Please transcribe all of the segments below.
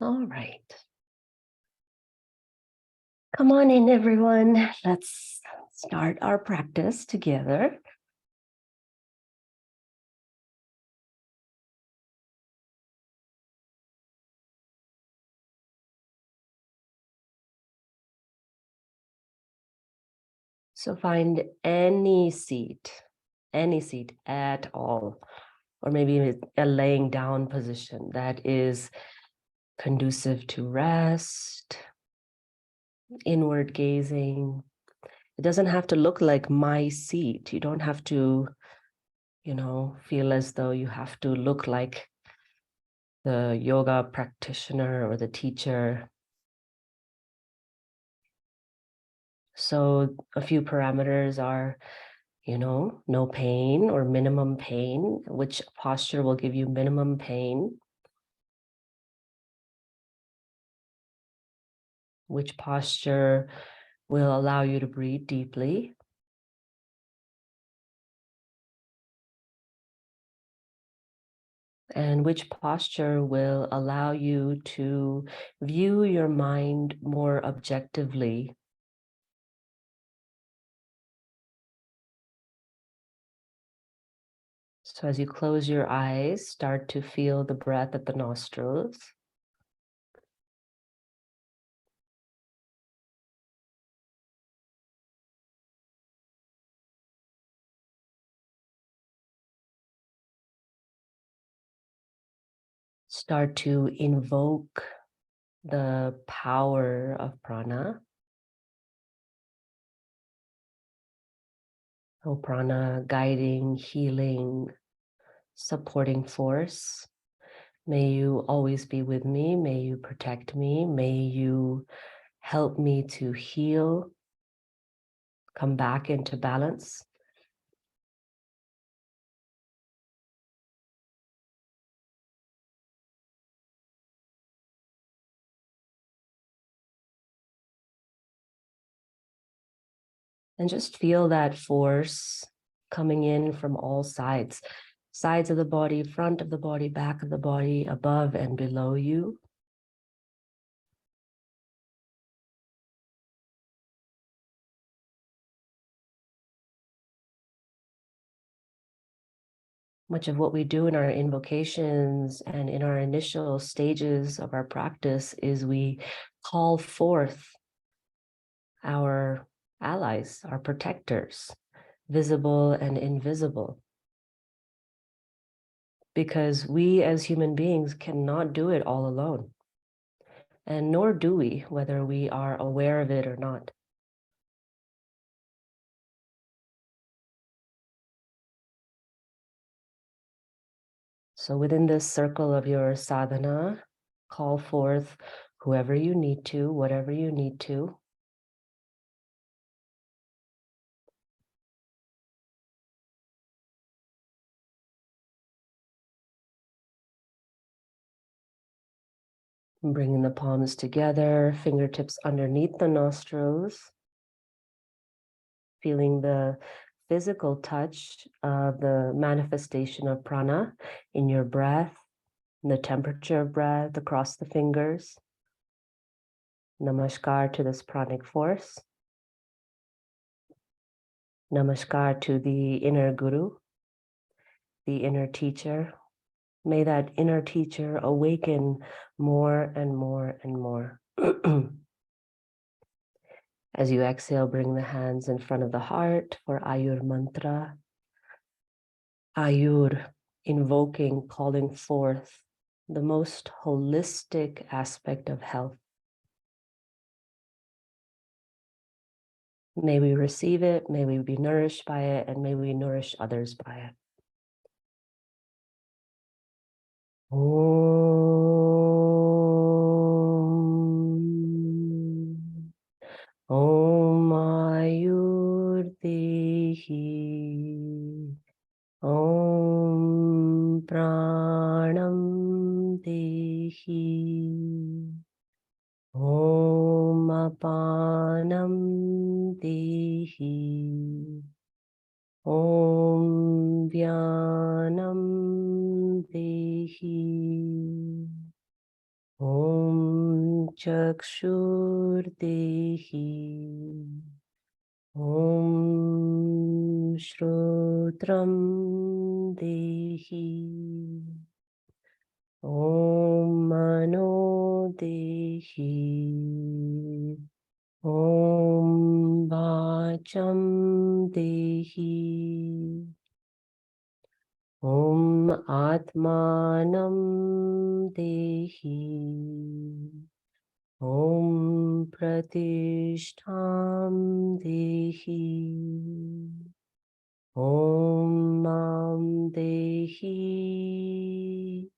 All right. Come on in, everyone. Let's start our practice together. So find any seat at all, or maybe a laying down position that is conducive to rest, inward gazing. It doesn't have to look like my seat. You don't have to, feel as though you have to look like the yoga practitioner or the teacher. So a few parameters are, no pain or minimum pain. Which posture will give you minimum pain? Which posture will allow you to breathe deeply? And which posture will allow you to view your mind more objectively? So as you close your eyes, start to feel the breath at the nostrils. Start to invoke the power of prana. Oh, prana, guiding, healing, supporting force. May you always be with me. May you protect me. May you help me to heal, come back into balance. And just feel that force coming in from all sides. Sides of the body, front of the body, back of the body, above and below you. Much of what we do in our invocations and in our initial stages of our practice is we call forth our allies, our protectors, visible and invisible. Because we as human beings cannot do it all alone. And nor do we, whether we are aware of it or not. So within this circle of your sadhana, call forth whoever you need to, whatever you need to. Bringing the palms together, fingertips underneath the nostrils. Feeling the physical touch of the manifestation of prana in your breath, the temperature of breath across the fingers. Namaskar to this pranic force. Namaskar to the inner guru, the inner teacher. May that inner teacher awaken more and more and more. As you exhale, bring the hands in front of the heart for Ayur mantra. Ayur, invoking, calling forth the most holistic aspect of health. May we receive it, may we be nourished by it, and may we nourish others by it. Om Ayur Dehi. Om Pranam Dehi. Om Apanam Dehi. Om Vyanam Dehi. Om chakshurdehi. Om Shrotram Dehi. Om Mano Dehi. Om Vacham Dehi. Om Atmanam Dehi. Om Pratishtham Dehi. Om Mam Dehi.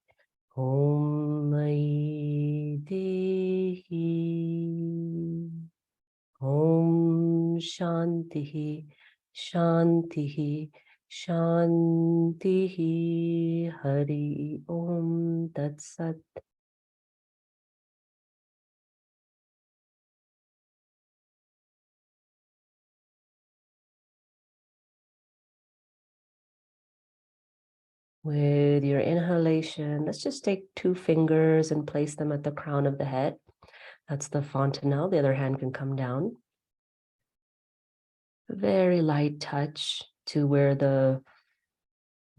Om Mai Dehi. Om Shantihi, Shantihi, Shantihi. Hari Om Tat Sat. With your inhalation, let's just take 2 fingers and place them at the crown of the head. That's the fontanelle. The other hand can come down. Very light touch to where the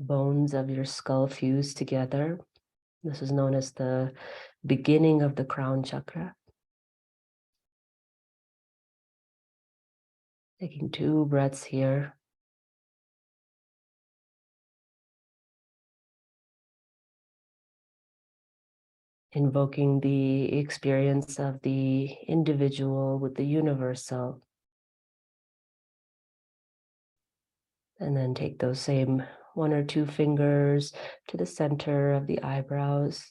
bones of your skull fuse together. This is known as the beginning of the crown chakra. Taking 2 breaths here. Invoking the experience of the individual with the universal. And then take those same 1 or 2 fingers to the center of the eyebrows,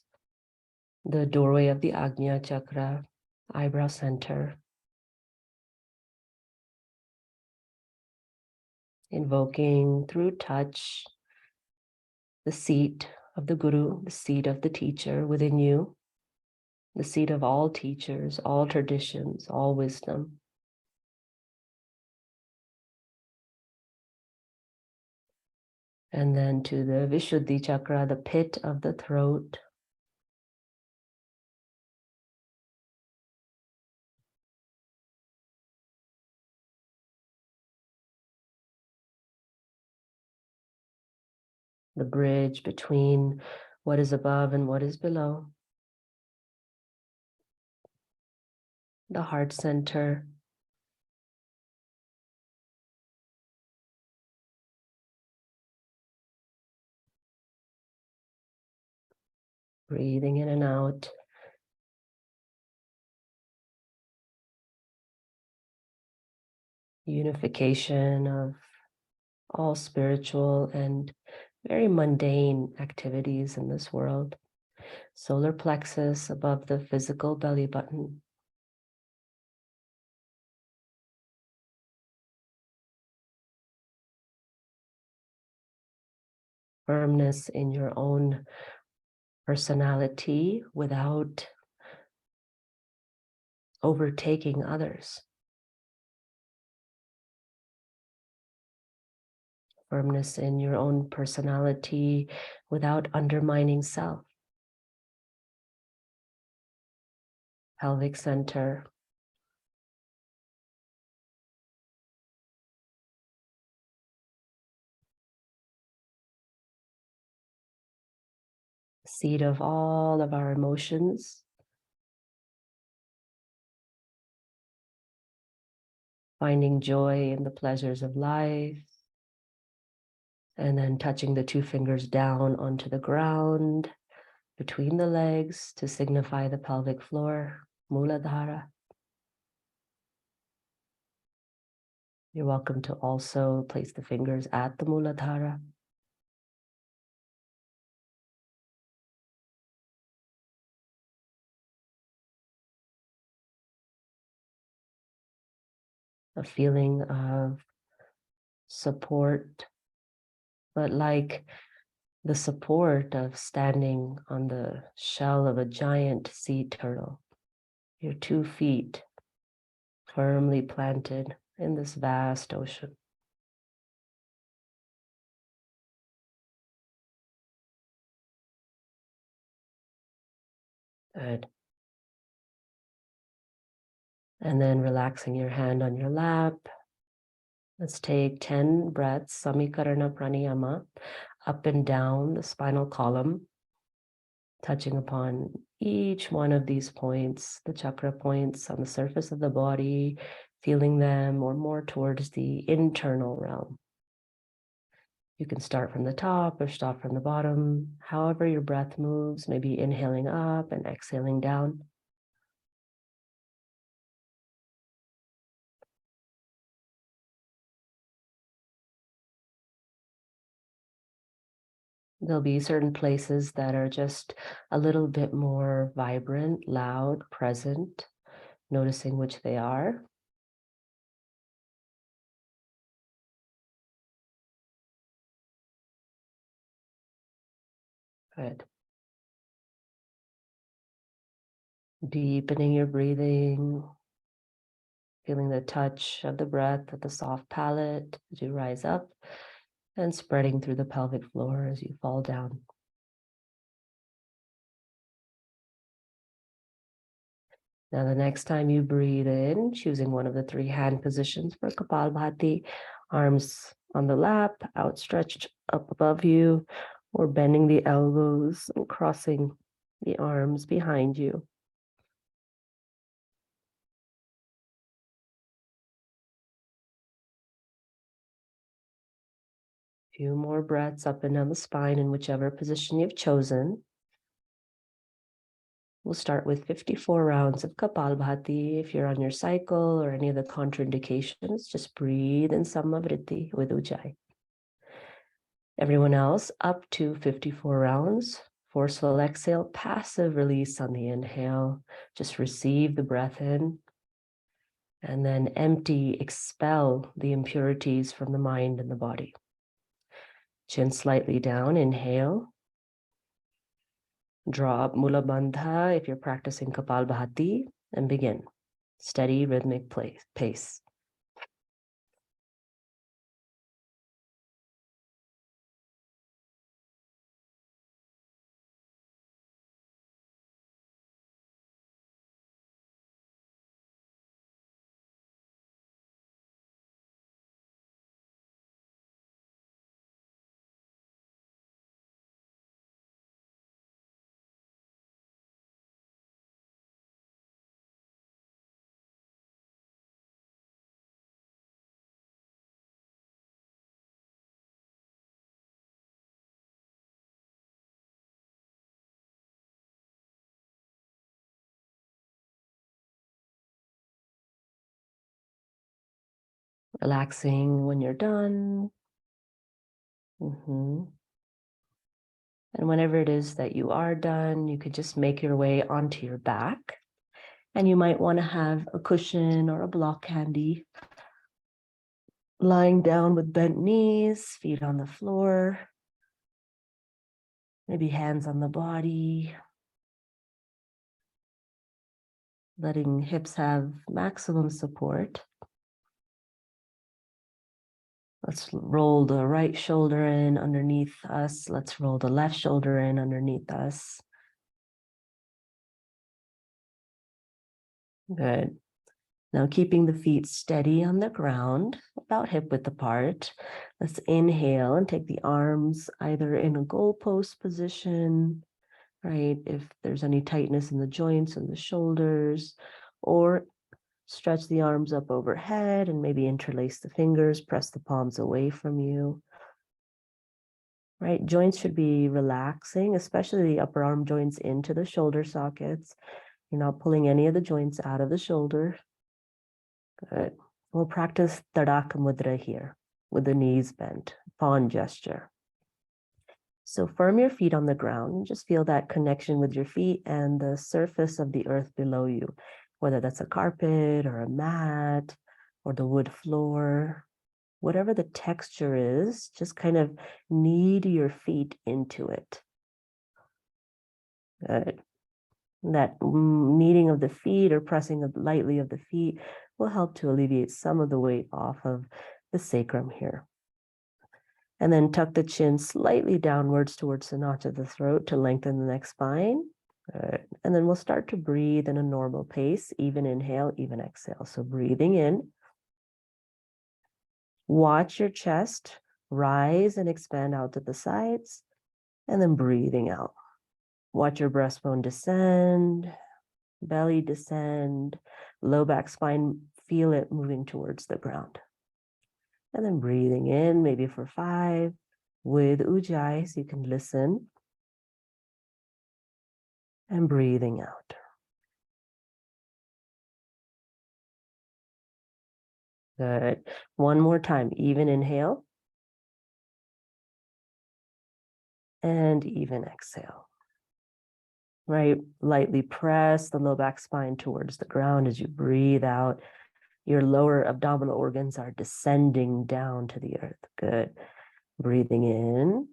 the doorway of the Ajna chakra, eyebrow center. Invoking through touch the seat of the Guru, the seat of the teacher within you, the seat of all teachers, all traditions, all wisdom. And then to the Vishuddhi chakra, the pit of the throat. The bridge between what is above and what is below. The heart center. Breathing in and out. Unification of all spiritual and very mundane activities in this world. Solar plexus above the physical belly button. Firmness in your own personality without overtaking others. Firmness in your own personality without undermining self. Pelvic center. Seat of all of our emotions. Finding joy in the pleasures of life. And then touching the 2 fingers down onto the ground between the legs to signify the pelvic floor, Muladhara. You're welcome to also place the fingers at the Muladhara. A feeling of support, but like the support of standing on the shell of a giant sea turtle. Your 2 feet firmly planted in this vast ocean. Good. And then relaxing your hand on your lap. Let's take 10 breaths, Samikarana Pranayama, up and down the spinal column, touching upon each one of these points, the chakra points on the surface of the body, feeling them or more towards the internal realm. You can start from the top or stop from the bottom, however your breath moves, maybe inhaling up and exhaling down. There'll be certain places that are just a little bit more vibrant, loud, present, noticing which they are. Good. Deepening your breathing, feeling the touch of the breath at the soft palate as you rise up and spreading through the pelvic floor as you fall down. Now, the next time you breathe in, choosing one of the 3 hand positions for Kapalbhati, arms on the lap, outstretched up above you, or bending the elbows and crossing the arms behind you. Few more breaths up and down the spine in whichever position you've chosen. We'll start with 54 rounds of Kapalbhati. If you're on your cycle or any of the contraindications, just breathe in Samavritti with Ujjayi. Everyone else, up to 54 rounds. Forceful exhale, passive release on the inhale. Just receive the breath in. And then empty, expel the impurities from the mind and the body. Chin slightly down, inhale. Draw up Mula Bandha if you're practicing Kapalbhati, and begin. Steady, rhythmic pace. Relaxing when you're done. And whenever it is that you are done, you could just make your way onto your back. And you might want to have a cushion or a block handy. Lying down with bent knees, feet on the floor. Maybe hands on the body. Letting hips have maximum support. Let's roll the right shoulder in underneath us. Let's roll the left shoulder in underneath us. Good. Now keeping the feet steady on the ground, about hip width apart. Let's inhale and take the arms either in a goalpost position, right? If there's any tightness in the joints and the shoulders, or stretch the arms up overhead and maybe interlace the fingers, press the palms away from you. Right, joints should be relaxing, especially the upper arm joints into the shoulder sockets. You're not pulling any of the joints out of the shoulder. Good. We'll practice Tadaka Mudra here with the knees bent, fawn gesture. So firm your feet on the ground. Just feel that connection with your feet and the surface of the earth below you, whether that's a carpet or a mat or the wood floor. Whatever the texture is, just kind of knead your feet into it. Good. That kneading of the feet or pressing lightly of the feet will help to alleviate some of the weight off of the sacrum here. And then tuck the chin slightly downwards towards the notch of the throat to lengthen the neck spine. Good. And then we'll start to breathe in a normal pace, even inhale, even exhale. So breathing in, watch your chest rise and expand out to the sides, and then breathing out. Watch your breastbone descend, belly descend, low back spine, feel it moving towards the ground. And then breathing in, maybe for 5, with Ujjayi, so you can listen. And breathing out. Good. One more time, even inhale. And even exhale. Right, lightly press the low back spine towards the ground as you breathe out. Your lower abdominal organs are descending down to the earth. Good. Breathing in.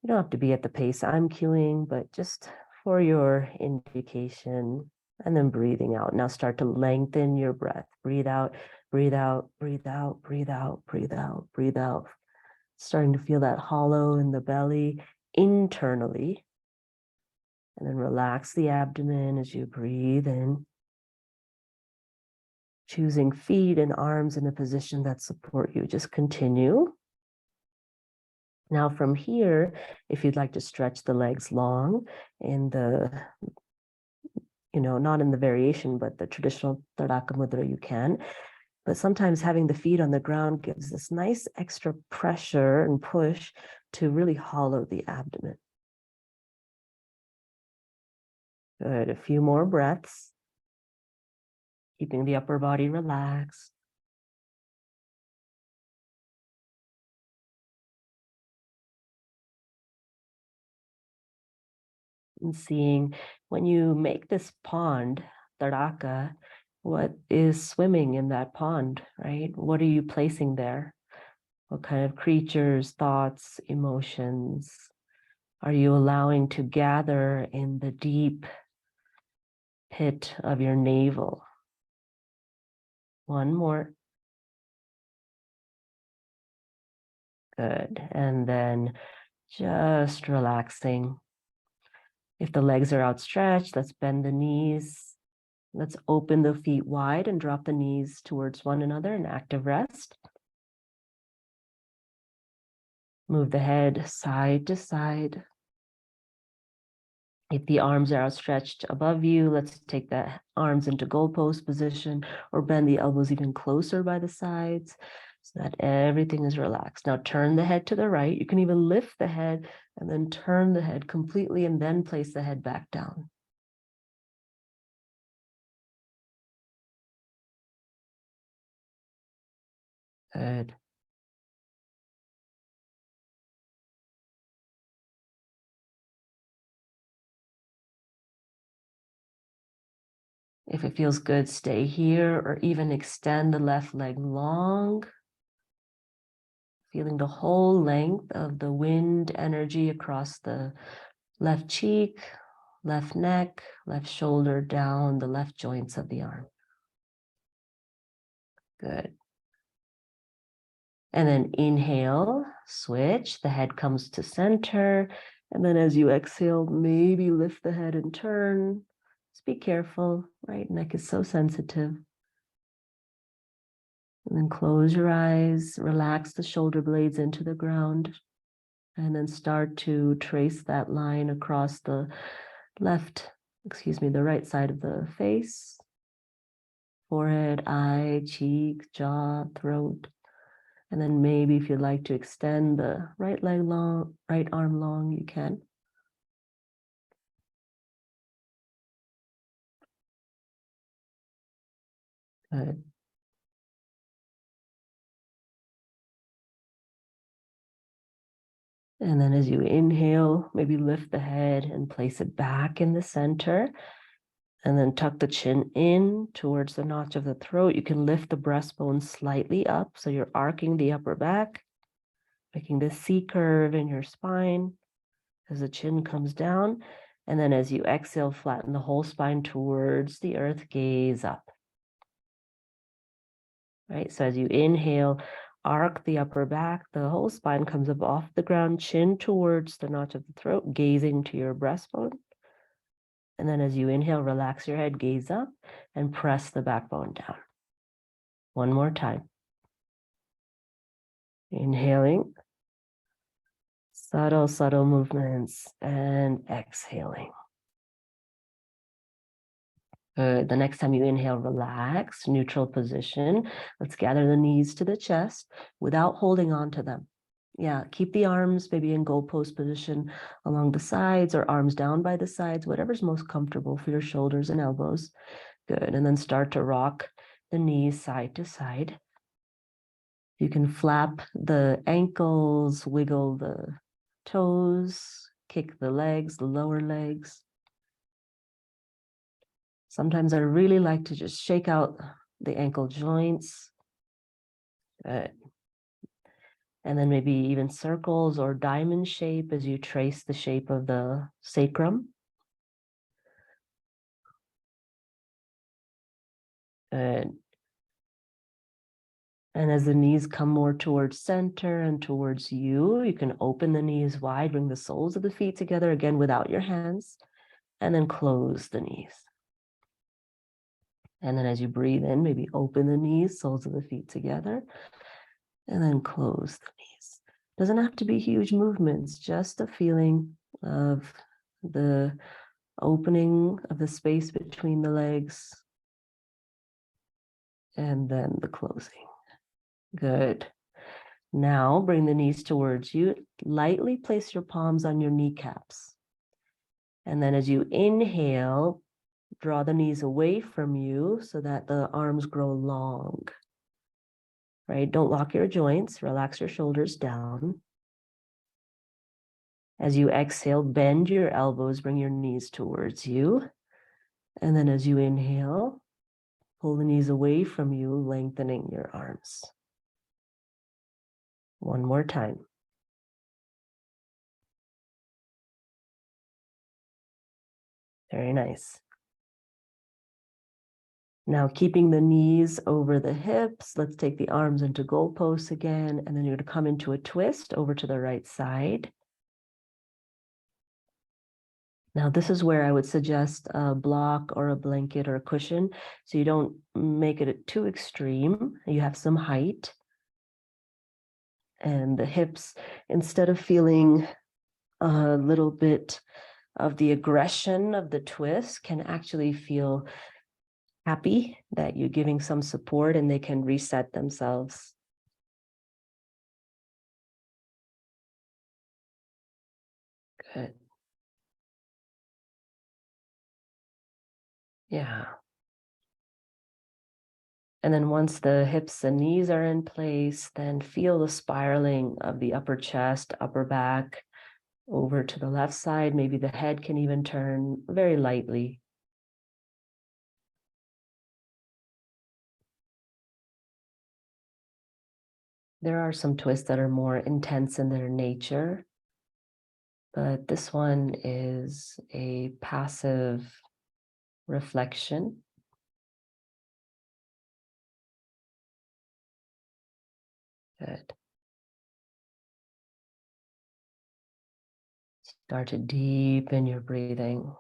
You don't have to be at the pace I'm cueing, but just for your indication. And then breathing out. Now start to lengthen your breath. Breathe out, breathe out, breathe out, breathe out, breathe out, breathe out. Starting to feel that hollow in the belly internally. And then relax the abdomen as you breathe in. Choosing feet and arms in a position that support you. Just continue. Now from here, if you'd like to stretch the legs long in the, not in the variation, but the traditional Tadaka Mudra, you can. But sometimes having the feet on the ground gives this nice extra pressure and push to really hollow the abdomen. Good, a few more breaths. Keeping the upper body relaxed. And seeing when you make this pond, Taraka, what is swimming in that pond, right? What are you placing there? What kind of creatures, thoughts, emotions are you allowing to gather in the deep pit of your navel? One more. Good. And then just relaxing. If the legs are outstretched, let's bend the knees. Let's open the feet wide and drop the knees towards one another in active rest. Move the head side to side. If the arms are outstretched above you, let's take the arms into goalpost position or bend the elbows even closer by the sides so that everything is relaxed. Now turn the head to the right. You can even lift the head and then turn the head completely and then place the head back down. Good. If it feels good, stay here or even extend the left leg long. Feeling the whole length of the wind energy across the left cheek, left neck, left shoulder, down the left joints of the arm. Good. And then inhale, switch, the head comes to center. And then as you exhale, maybe lift the head and turn. Just be careful, right? Neck is so sensitive. And then close your eyes, relax the shoulder blades into the ground. And then start to trace that line across the the right side of the face. Forehead, eye, cheek, jaw, throat. And then maybe if you'd like to extend the right leg long, right arm long, you can. Good. And then as you inhale, maybe lift the head and place it back in the center. And then tuck the chin in towards the notch of the throat. You can lift the breastbone slightly up. So you're arcing the upper back, making this C curve in your spine as the chin comes down. And then as you exhale, flatten the whole spine towards the earth, gaze up. Right, so as you inhale, arc the upper back, the whole spine comes up off the ground, chin towards the notch of the throat, gazing to your breastbone. And then as you inhale, relax your head, gaze up, and press the backbone down. One more time. Inhaling. Subtle, subtle movements, and exhaling. Good. The next time you inhale, relax, neutral position. Let's gather the knees to the chest without holding on to them. Yeah, keep the arms maybe in goalpost position along the sides or arms down by the sides, whatever's most comfortable for your shoulders and elbows. Good. And then start to rock the knees side to side. You can flap the ankles, wiggle the toes, kick the legs, the lower legs. Sometimes I really like to just shake out the ankle joints. Good. And then maybe even circles or diamond shape as you trace the shape of the sacrum. Good. And as the knees come more towards center and towards you, you can open the knees wide, bring the soles of the feet together again without your hands, and then close the knees. And then as you breathe in, maybe open the knees, soles of the feet together, and then close the knees. Doesn't have to be huge movements, just a feeling of the opening of the space between the legs and then the closing. Good. Now bring the knees towards you. Lightly place your palms on your kneecaps. And then as you inhale, draw the knees away from you so that the arms grow long. Right? Don't lock your joints. Relax your shoulders down. As you exhale, bend your elbows, bring your knees towards you. And then as you inhale, pull the knees away from you, lengthening your arms. One more time. Very nice. Now keeping the knees over the hips, let's take the arms into goalposts again, and then you're going to come into a twist over to the right side. Now this is where I would suggest a block or a blanket or a cushion, so you don't make it too extreme. You have some height. And the hips, instead of feeling a little bit of the aggression of the twist, can actually feel happy that you're giving some support and they can reset themselves. Good. Yeah. And then once the hips and knees are in place, then feel the spiraling of the upper chest, upper back, over to the left side. Maybe the head can even turn very lightly. There are some twists that are more intense in their nature, but this one is a passive reflection. Good. Start to deepen your breathing.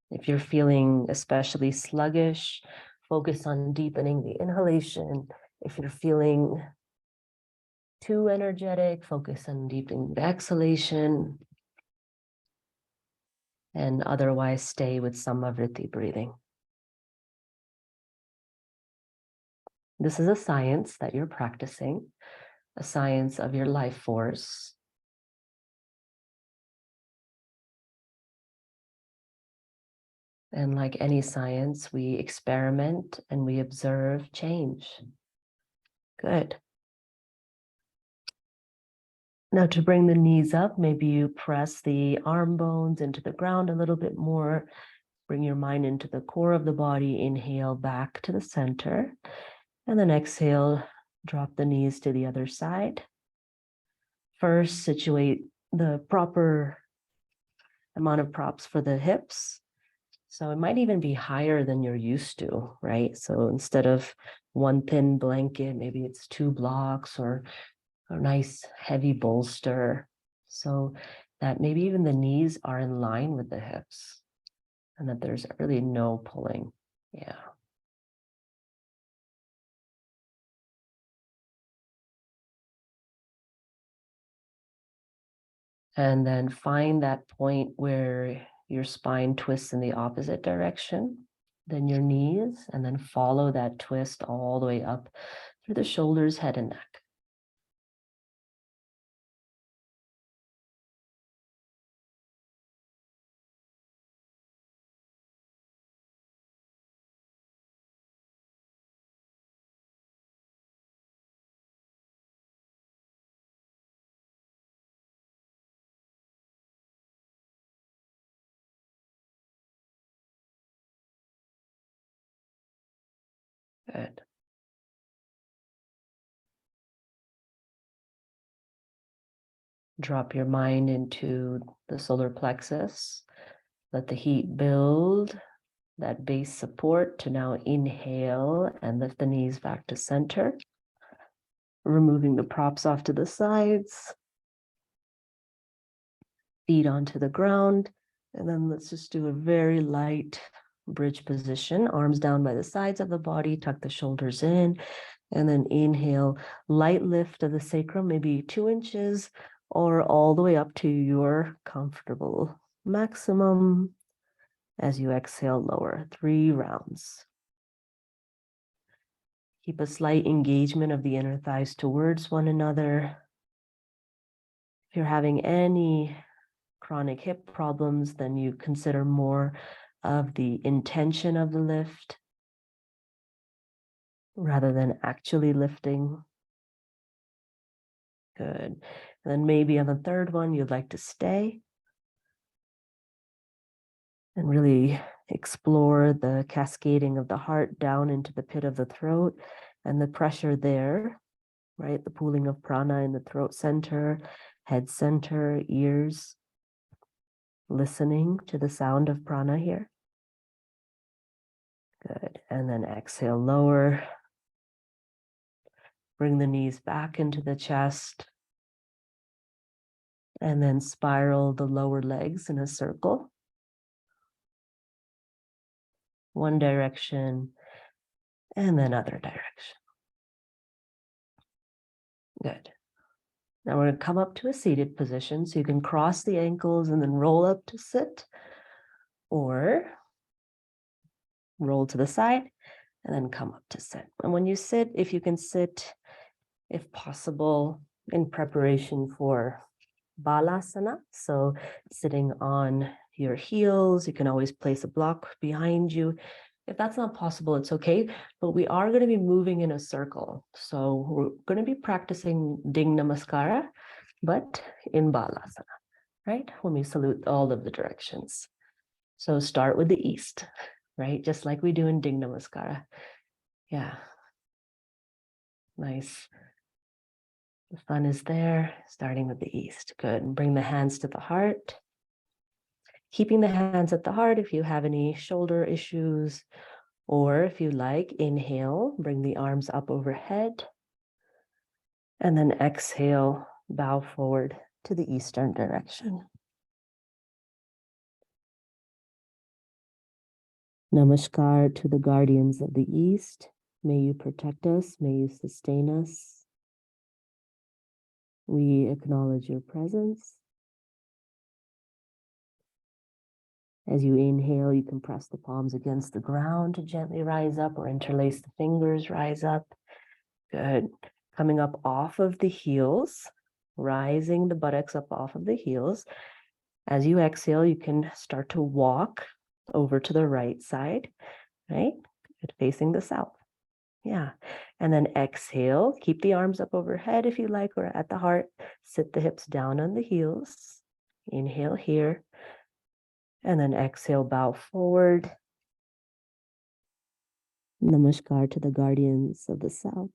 If you're feeling especially sluggish, focus on deepening the inhalation. If you're feeling too energetic, focus on deepening the exhalation. And otherwise stay with samavriti breathing. This is a science that you're practicing, a science of your life force. And like any science, we experiment and we observe change. Good. Now to bring the knees up, maybe you press the arm bones into the ground a little bit more. Bring your mind into the core of the body. Inhale back to the center. And then exhale, drop the knees to the other side. First, situate the proper amount of props for the hips. So it might even be higher than you're used to, right? So instead of one thin blanket, maybe it's 2 blocks or a nice heavy bolster. So that maybe even the knees are in line with the hips. and that there's really no pulling. Yeah. And then find that point where your spine twists in the opposite direction than your knees, and then follow that twist all the way up through the shoulders, head, and neck. Good. Drop your mind into the solar plexus. Let the heat build, that base support, to now inhale and lift the knees back to center. Removing the props off to the sides. Feet onto the ground. And then let's just do a very light bridge position. Arms down by the sides of the body, tuck the shoulders in. And then inhale, light lift of the sacrum, maybe 2 inches or all the way up to your comfortable maximum. As you exhale, lower 3 rounds. Keep a slight engagement of the inner thighs towards one another. If you're having any chronic hip problems, then you consider more of the intention of the lift rather than actually lifting. Good. And then maybe on the third one, you'd like to stay and really explore the cascading of the heart down into the pit of the throat and the pressure there, right? The pooling of prana in the throat center, head center, ears, listening to the sound of prana here. Good. And then exhale, lower. Bring the knees back into the chest. And then spiral the lower legs in a circle. One direction and then other direction. Good. Now we're going to come up to a seated position, so you can cross the ankles and then roll up to sit, or roll to the side and then come up to sit. And when you sit, if you can sit, if possible, in preparation for balasana, so sitting on your heels, you can always place a block behind you. If that's not possible, it's okay, but we are going to be moving in a circle. So we're going to be practicing Ding Namaskara, but in balasana, right? When we salute all of the directions. So start with the east, right? Just like we do in Ding Namaskara. Yeah. Nice. The fun is there, starting with the east. Good. And bring the hands to the heart. Keeping the hands at the heart if you have any shoulder issues, or if you like, inhale, bring the arms up overhead. And then exhale, bow forward to the eastern direction. Namaskar to the guardians of the east. May you protect us, may you sustain us. We acknowledge your presence. As you inhale, you can press the palms against the ground to gently rise up, or interlace the fingers, rise up. Good. Coming up off of the heels, rising the buttocks up off of the heels. As you exhale, you can start to walk over to the right side, right? Good. Facing the south. Yeah. And then exhale, keep the arms up overhead if you like, or at the heart. Sit the hips down on the heels. Inhale here. And then exhale, bow forward. Namaskar to the guardians of the south,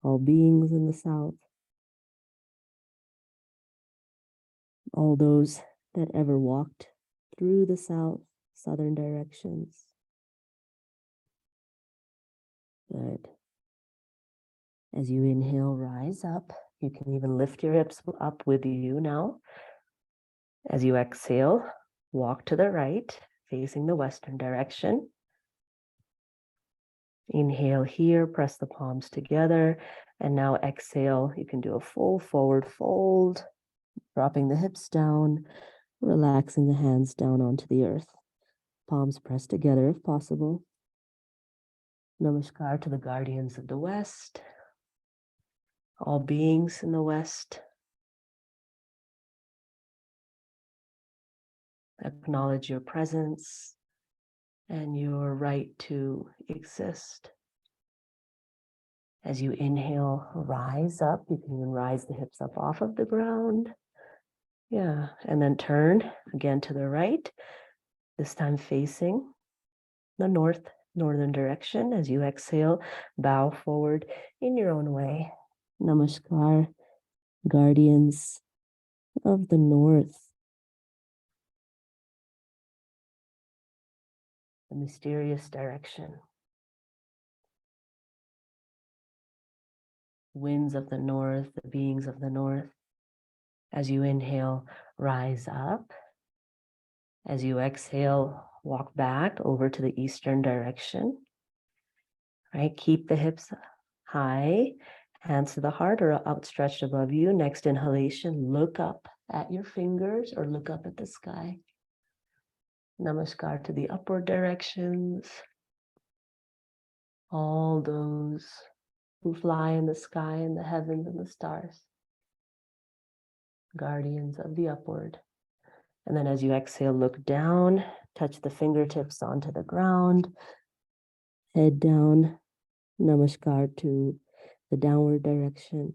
all beings in the south, all those that ever walked through the south, southern directions. Good. As you inhale, rise up. You can even lift your hips up with you now. As you exhale, walk to the right. facing the western direction. Inhale here, press the palms together, and now exhale. You can do a full forward fold, dropping the hips down, relaxing the hands down onto the earth. Palms pressed together if possible. Namaskar to the guardians of the West, all beings in the West. Acknowledge your presence and your right to exist. As you inhale, rise up. You can even rise the hips up off of the ground. Yeah, and then turn again to the right, this time facing the northern direction. As you exhale, bow forward in your own way. Namaskar, guardians of the North. The mysterious direction. Winds of the North, the beings of the North. As you inhale, rise up. As you exhale, walk back over to the eastern direction. Right, keep the hips high, hands to the heart or outstretched above you. Next inhalation, look up at your fingers or look up at the sky. Namaskar to the upward directions. All those who fly in the sky and the heavens and the stars. Guardians of the upward. And then as you exhale, look down, touch the fingertips onto the ground, head down. Namaskar to the downward direction.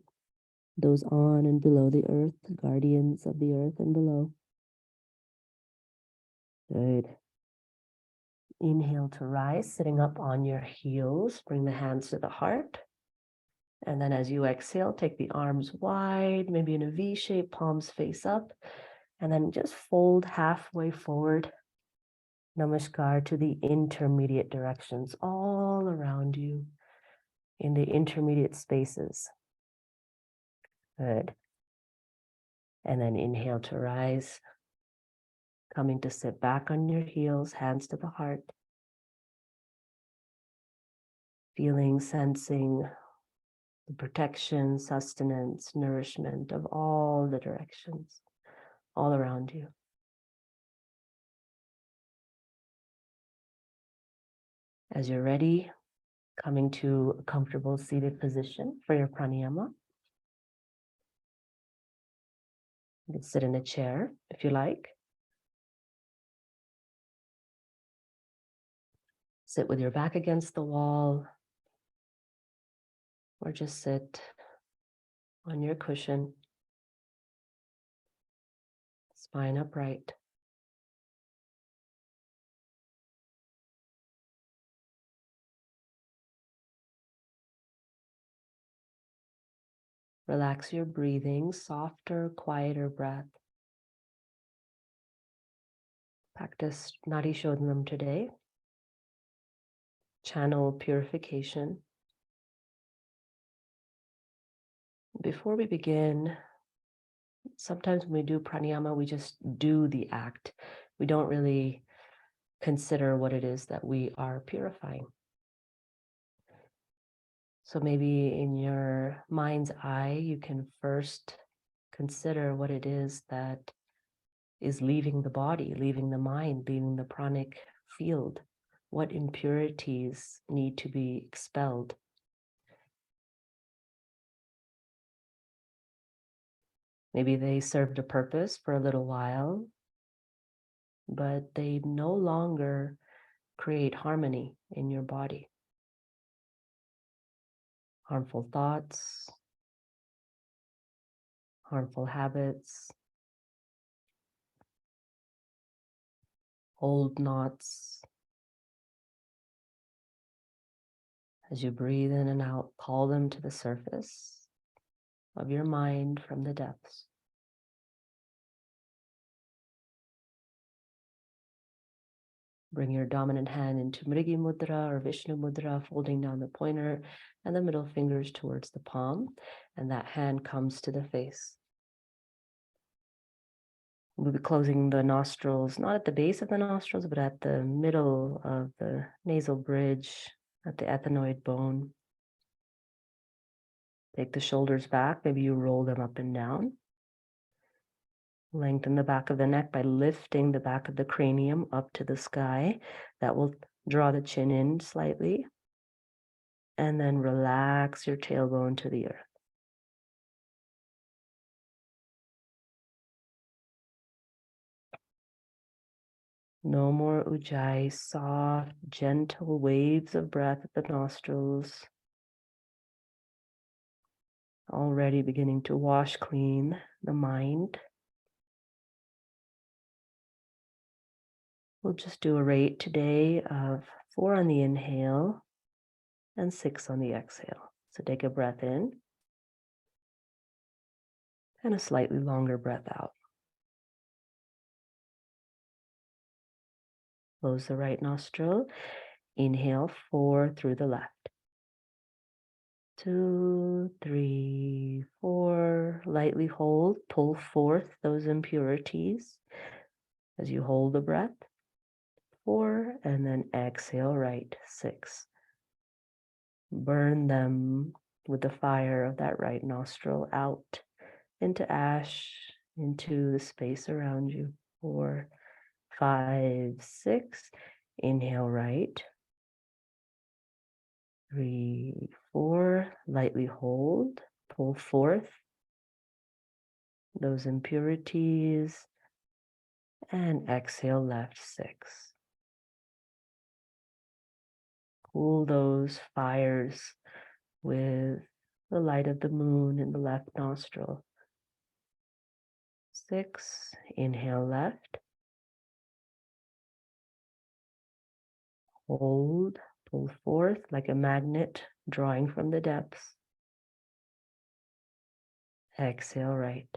Those on and below the earth, guardians of the earth and below. Good. Inhale to rise, sitting up on your heels. Bring the hands to the heart. And then as you exhale, take the arms wide, maybe in a V shape, palms face up. And then just fold halfway forward. Namaskar to the intermediate directions all around you in the intermediate spaces. Good. And then inhale to rise. Coming to sit back on your heels, hands to the heart. Feeling, sensing the protection, sustenance, nourishment of all the directions, all around you. As you're ready, coming to a comfortable seated position for your pranayama. You can sit in a chair if you like. Sit with your back against the wall, or just sit on your cushion, spine upright. Relax your breathing, softer, quieter breath. Practice Nadi Shodhanam today. Channel purification. Before we begin, sometimes when we do pranayama, we just do the act. We don't really consider what it is that we are purifying. So maybe in your mind's eye, you can first consider what it is that is leaving the body, leaving the mind, leaving the pranic field. What impurities need to be expelled? Maybe they served a purpose for a little while, but they no longer create harmony in your body. Harmful thoughts, harmful habits, old knots. As you breathe in and out, call them to the surface of your mind from the depths. Bring your dominant hand into Mrigi Mudra or Vishnu Mudra, folding down the pointer and the middle fingers towards the palm, and that hand comes to the face. We'll be closing the nostrils, not at the base of the nostrils, but at the middle of the nasal bridge, at the ethmoid bone. Take the shoulders back. Maybe you roll them up and down. Lengthen the back of the neck by lifting the back of the cranium up to the sky. That will draw the chin in slightly. And then relax your tailbone to the earth. No more ujjayi, soft, gentle waves of breath at the nostrils. Already beginning to wash clean the mind. We'll just do a rate today of 4 on the inhale and 6 on the exhale. So take a breath in and a slightly longer breath out. Close the right nostril. Inhale 4 through the left. 2, 3, 4. Lightly hold. Pull forth those impurities as you hold the breath. 4, and then exhale right. 6. Burn them with the fire of that right nostril out into ash, into the space around you. 4, 5, 6. Inhale right. 3, 4. Lightly hold. Pull forth those impurities. And exhale left. 6. Cool those fires with the light of the moon in the left nostril. 6. Inhale left. Hold. Pull forth like a magnet drawing from the depths. Exhale right.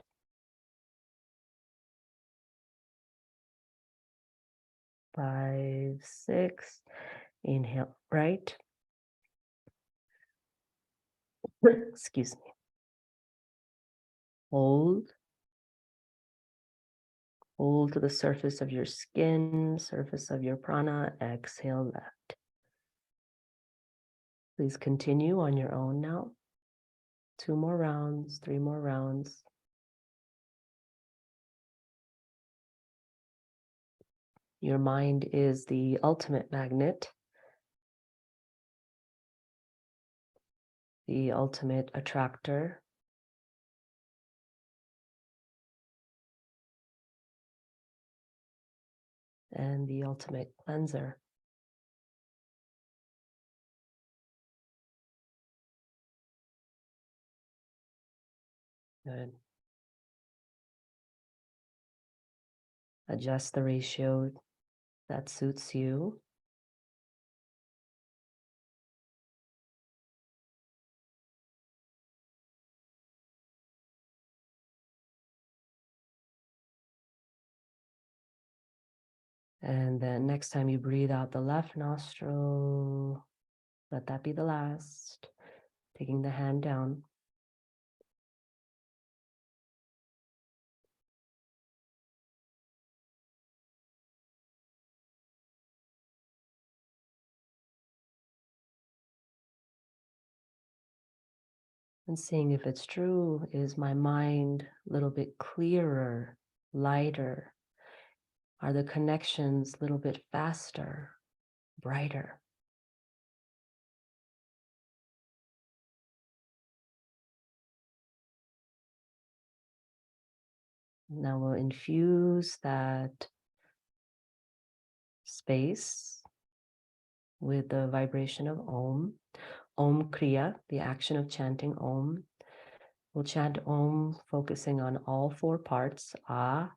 5, 6. Inhale right. Excuse me. Hold. Hold to the surface of your skin, surface of your prana. Exhale left. Please continue on your own now. 2 more rounds, 3 more rounds. Your mind is the ultimate magnet, the ultimate attractor. And the ultimate cleanser. Good. Adjust the ratio that suits you. And then next time you breathe out the left nostril, let that be the last. Taking the hand down. And seeing if it's true. Is my mind a little bit clearer, lighter? Are the connections a little bit faster, brighter? Now we'll infuse that space with the vibration of Om. Om Kriya, the action of chanting Om. We'll chant Om focusing on all 4 parts, A,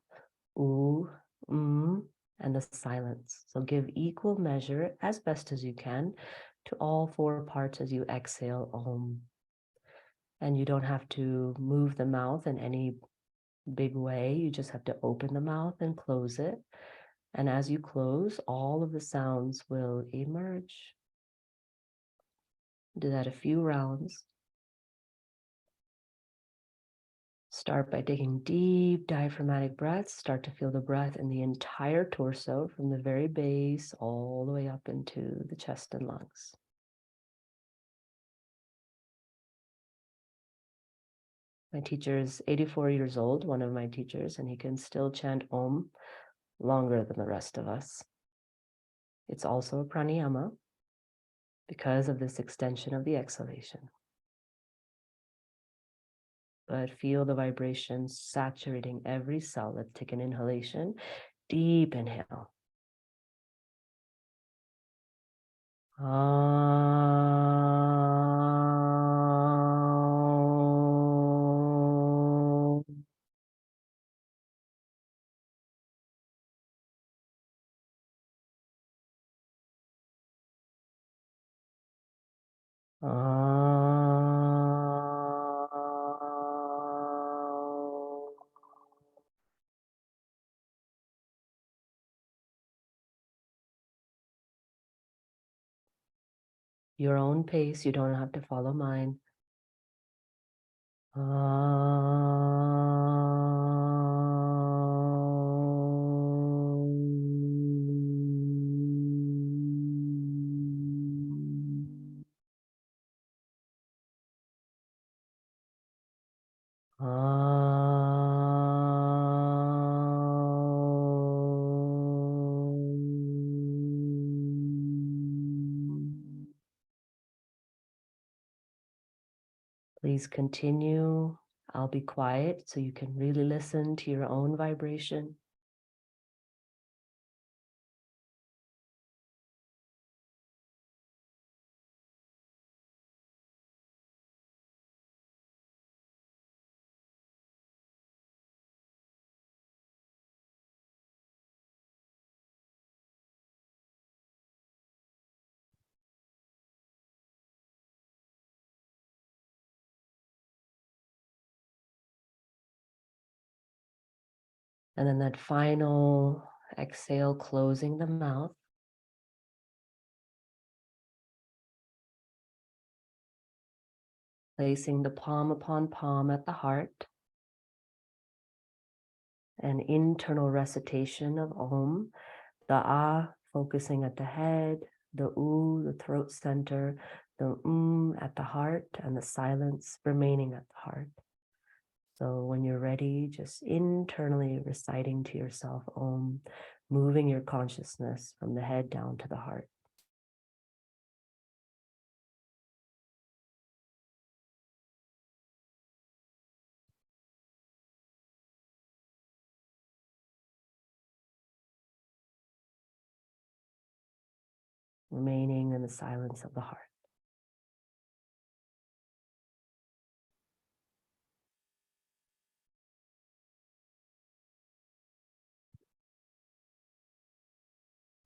U, and the silence. So give equal measure as best as you can to all 4 parts as you exhale Om. And you don't have to move the mouth in any big way. You just have to open the mouth and close it. And as you close, all of the sounds will emerge. Do that a few rounds. Start by taking deep diaphragmatic breaths. Start to feel the breath in the entire torso from the very base all the way up into the chest and lungs. My teacher is 84 years old, one of my teachers, and he can still chant Om longer than the rest of us. It's also a pranayama because of this extension of the exhalation. But feel the vibrations saturating every cell. Let's take an inhalation. Deep inhale. Your own pace, you don't have to follow mine. Please continue. I'll be quiet so you can really listen to your own vibration. And then that final exhale, closing the mouth. Placing the palm upon palm at the heart. An internal recitation of Om. The Ah focusing at the head. The U, the throat center. The at the heart. And the silence remaining at the heart. So when you're ready, just internally reciting to yourself Om, moving your consciousness from the head down to the heart. Remaining in the silence of the heart.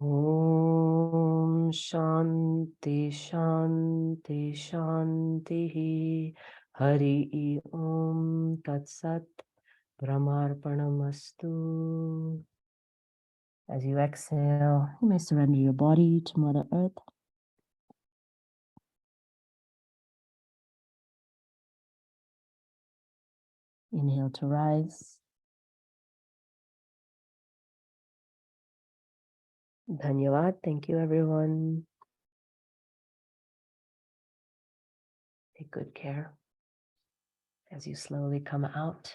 Om Shanti Shanti Shanti Hari Om Tat Sat Brahmarpanamastu. As you exhale, you may surrender your body to Mother Earth. Inhale to rise. Dhanyavad. Thank you, everyone. Take good care as you slowly come out.